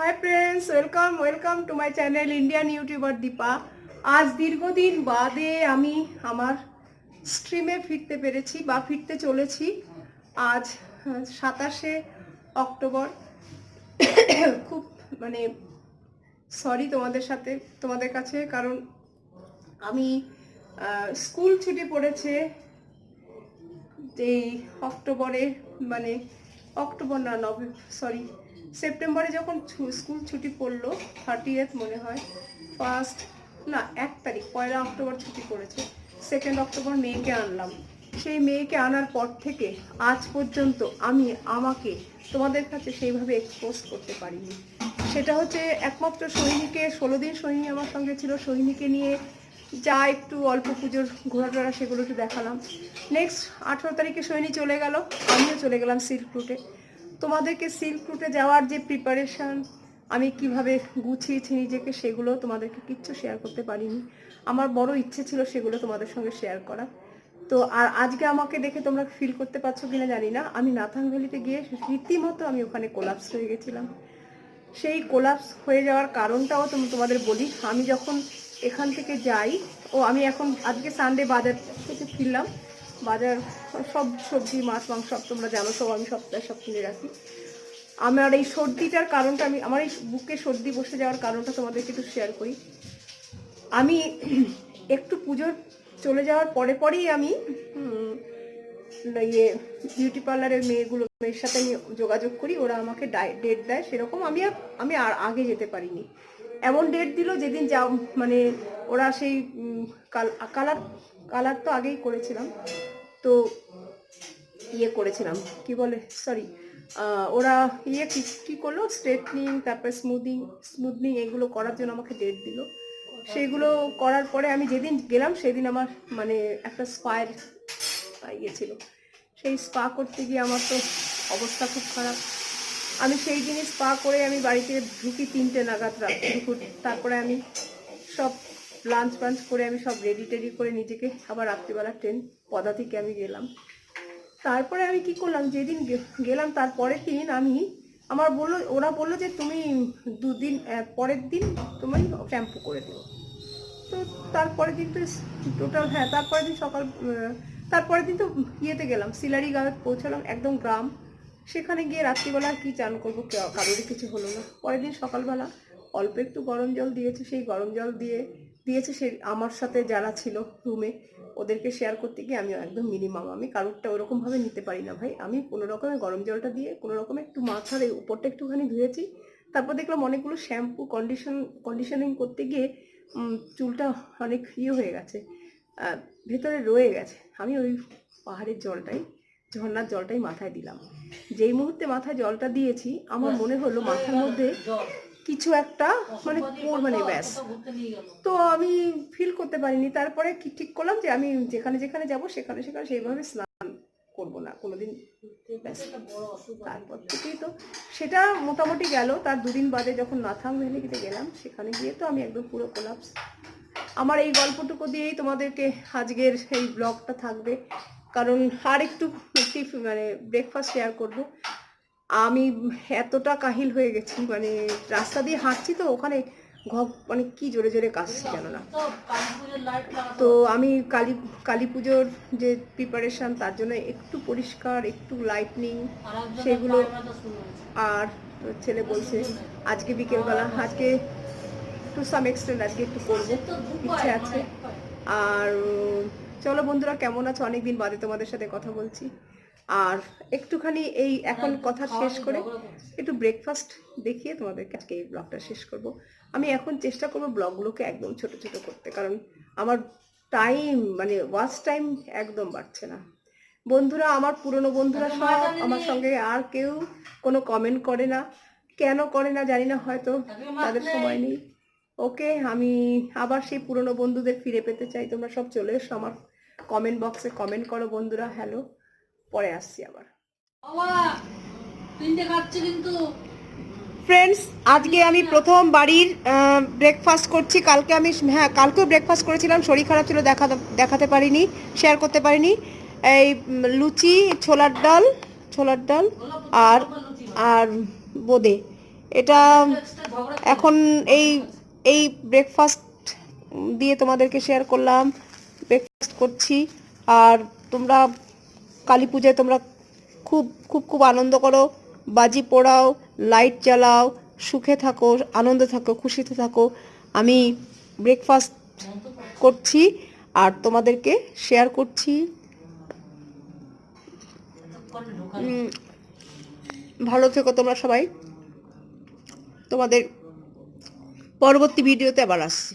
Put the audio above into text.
High friends, welcome to my channel Indian YouTuber Deepa. আজ দীর্ঘদিন বাদে আমি আমার স্ট্রিমে ফিরতে পেরেছি বা ফিরতে চলেছি। আজ 27শে অক্টোবর। খুব মানে সরি তোমাদের কাছে, কারণ আমি স্কুল ছুটি পড়েছে এই অক্টোবরে, মানে অক্টোবর না সেপ্টেম্বরে যখন স্কুল ছুটি পড়লো 30th মনে হয়, ফার্স্ট না 1 তারিখ 1 অক্টোবর ছুটি পড়েছে। 2 অক্টোবর মেয়েকে আনলাম। সেই মেয়েকে আনার পর থেকে আজ পর্যন্ত আমি আমাকে তোমাদের কাছে সেইভাবে এক্সপোজ করতে পারিনি। সেটা হচ্ছে একমাত্র সোহিনীকে, 16 দিন সোহিনী আমার সঙ্গে ছিল। সোহিনীকে নিয়ে যা একটু অল্প পুজোর ঘোরাটোরা সেগুলো একটু দেখালাম। নেক্সট 18 তারিখে সোহিনী চলে গেল, আমিও চলে গেলাম সিল্ক রুটে। তোমাদেরকে সিল্ক রুটে যাওয়ার যে প্রিপারেশান, আমি কিভাবে গুছিয়েছি নিজেকে, সেগুলো তোমাদেরকে কিচ্ছু শেয়ার করতে পারিনি। আমার বড় ইচ্ছে ছিল সেগুলো তোমাদের সঙ্গে শেয়ার করা। তো আর আজকে আমাকে দেখে তোমরা ফিল করতে পারছো কিনা জানি না, আমি নাথাং ভ্যালিতে গিয়ে রীতিমতো আমি ওখানে কোলাপস হয়ে গেছিলাম। সেই কোলাপস হয়ে যাওয়ার কারণটাও তোমাদের বলি। আমি যখন এখান থেকে যাই, আমি এখন আজকে সানডে বাজার থেকে ফিরলাম। বাজার সব সবজি মাছ মাংস সব তোমরা জানো, সব আমি সপ্তাহে সব কিনে রাখি। আমার এই সর্দিটার কারণটা, আমার এই বুকে সর্দি বসে যাওয়ার কারণটা তোমাদেরকে একটু শেয়ার করি। আমি একটু পুজোর চলে যাওয়ার পরেই আমি বিউটি পার্লারের মেয়ের সাথে আমি যোগাযোগ করি। ওরা আমাকে ডেট দেয়, সেরকম আমি আর আগে যেতে পারিনি। এমন ডেট দিল যেদিন মানে ওরা সেই কালার তো আগেই করেছিলাম, তো করেছিলাম কি বলে সরি ওরা কি করলো, স্ট্রেটনিং, তারপরে স্মুথনিং এগুলো করার জন্য আমাকে ডেট দিল। সেগুলো করার পরে আমি যেদিন গেলাম সেদিন আমার মানে একটা স্পায়ের ছিল। সেই স্পা করতে গিয়ে আমার তো অবস্থা খুব খারাপ। আমি সেই দিনই স্পা করে আমি বাড়িতে ঢুকি 3টে নাগাদ দুপুর। তারপরে আমি সব লাঞ্চ করে আমি সব রেডি করে নিজেকে আবার রাত্রিবেলা ট্রেন পদাতিকে আমি গেলাম। তারপরে আমি কি করলাম, যেদিন গেলাম তারপরের দিন ওরা বললো যে তুমি 2 দিন পরের দিন তোমায় শ্যাম্পু করে দেবো। তো তারপরের দিন তো টোটাল তারপরের দিন তো ইয়েতে গেলাম, সিলারি গাঁয়ে পৌঁছালাম, একদম গ্রাম। সেখানে গিয়ে রাত্রিবেলা কি চান করবো, কারোরই কিছু হলো না। পরের দিন সকালবেলা অল্প একটু গরম জল দিয়েছে। সেই গরম জল দিয়েছে সে আমার সাথে যারা ছিল রুমে, ওদেরকে শেয়ার করতে গিয়ে আমি একদম মিনিমাম, আমি কারোরটা ওরকমভাবে নিতে পারি না ভাই। আমি কোনো রকমের গরম জলটা দিয়ে কোনো রকমে একটু মাথার এই উপরটা একটুখানি ধুয়েছি। তারপর দেখলাম অনেকগুলো শ্যাম্পু কন্ডিশনিং করতে গিয়ে চুলটা অনেক হয়ে গেছে, ভেতরে রয়ে গেছে। আমি ওই পাহাড়ের ঝর্ণার জলটাই মাথায় দিলাম। যেই মুহূর্তে মাথায় জলটা দিয়েছি, আমার মনে হলো মাথার মধ্যে কিছু একটা মানে ব্যাস। তো আমি ফিল করতে পারিনি। তারপরে ঠিক করলাম যে আমি যেখানে যাব সেখানে সেইভাবে স্নান করবো না কোনোদিন। তারপর থেকেই তো সেটা মোটামুটি গেল। তার 2 দিন বাদে যখন নাথাং ভ্যালিতে গেলাম, সেখানে গিয়ে তো আমি একদম পুরো কোলাপস। আমার এই গল্পটুকু দিয়েই তোমাদেরকে আজকের এই ব্লগটা থাকবে, কারণ আর একটু মানে ব্রেকফাস্ট শেয়ার করব। আমি এতটা কাহিল হয়ে গেছি, মানে রাস্তা দিয়ে হাঁটছি তো ওখানে মানে কি জোরে জোরে কাশছি জানো না। তো আমি কালী পুজোর যে প্রিপারেশন, তার জন্য একটু পরিষ্কার, একটু লাইটনিং সেগুলো। আর ছেলে বলছে আজকে বিকেলবেলা, আজকে টু সাম এক্সটেন্ট আজকে একটু করবো, ইচ্ছে আছে। আর চলো বন্ধুরা, কেমন আছো? অনেকদিন বাদে তোমাদের সাথে কথা বলছি। আর একটুখানি এই এখন কথা শেষ করে একটু ব্রেকফাস্ট দেখিয়ে তোমাদেরকে আজকে এই ব্লগটা শেষ করব। আমি এখন চেষ্টা করবো ব্লগগুলোকে একদম ছোট ছোট করতে, কারণ আমার টাইম মানে ওয়াচ টাইম একদম বাড়ছে না। বন্ধুরা, আমার পুরনো বন্ধুরা সব আমার সঙ্গে, আর কেউ কোনো কমেন্ট করে না। কেন করে না জানি না, হয়তো তাদের সময় নেই। ওকে, আমি আবার সেই পুরনো বন্ধুদের ফিরে পেতে চাই। তোমরা সব চলে এসো আমার কমেন্ট বক্সে, কমেন্ট করো বন্ধুরা। হ্যালো, পরে আসছি আবার। ফ্রেন্ডস, আজকে আমি প্রথম বাড়ির ব্রেকফাস্ট করছি। কালকেও ব্রেকফাস্ট করেছিলাম, শরীর খারাপ ছিল, দেখাতে পারিনি, শেয়ার করতে পারিনি। এই লুচি, ছোলার ডাল আর আর বোঁদে, এটা এখন এই এই ব্রেকফাস্ট দিয়ে তোমাদেরকে শেয়ার করলাম, ব্রেকফাস্ট করছি। আর তোমরা কালী পূজায় তোমরা খুব খুব খুব আনন্দ করো, বাজি পোড়াও, লাইট জ্বালাও, সুখে থাকো, আনন্দে থাকো, খুশিতে থাকো। আমি ব্রেকফাস্ট করছি আর তোমাদেরকে শেয়ার করছি। ভালো থেকো তোমরা সবাই। তোমাদের পরবর্তী ভিডিওতে আবার আসছি।